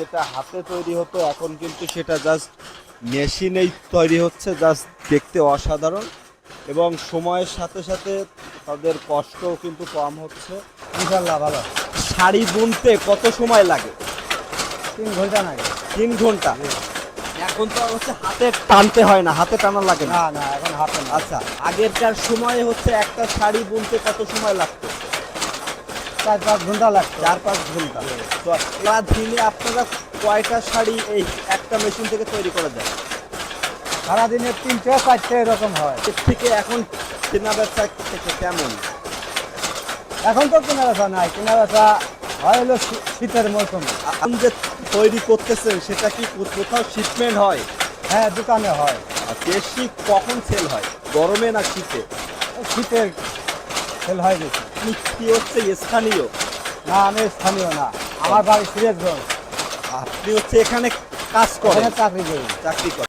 যেটা হাতে তৈরি হতো এখন কিন্তু সেটা জাস্ট মেশিনেই তৈরি হচ্ছে, জাস্ট দেখতে অসাধারণ এবং সময়ের সাথে সাথে তাদের কষ্টও কিন্তু কম হচ্ছে। ইনশাল্লাহ ভালো। শাড়ি বুনতে কত সময় লাগে? 3 ঘন্টা লাগে। 3 ঘন্টা। এখন তো হচ্ছে হাতে টানতে হয় না, হাতে টানা লাগে না। না না, এখন হাতে না। আচ্ছা, আগেরকার সময়ে হচ্ছে একটা শাড়ি বুনতে কত সময় লাগতো? 4-5 ঘন্টা লাগতো। 4-5 ঘন্টা। তো দিনে আপনারা কয়টা শাড়ি এই একটা মেশিন থেকে তৈরি করা যায়? সারাদিনে 3-4টে এরকম হয়। এর থেকে এখন কেনা বেচা থেকে কেমন? এখন তো কেনা বেচা নাই, কেনা বেচা হয় হলো শীতের মৌসুমে। আপনি যে তৈরি করতেছেন সেটা কি কোথাও শিপমেন্ট হয়? হ্যাঁ, দোকানে হয়। আর বেশি কখন সেল হয়, গরমে না শীতে? শীতের সেল হয় বেশি। আপনি কি হচ্ছে স্থানীয়? না, আমি স্থানীয় না, আমার বাড়ি সিরাজগঞ্জ। আপনি হচ্ছে এখানে কাজ করেন, এখানে চাকরি করি। চাকরি করেন?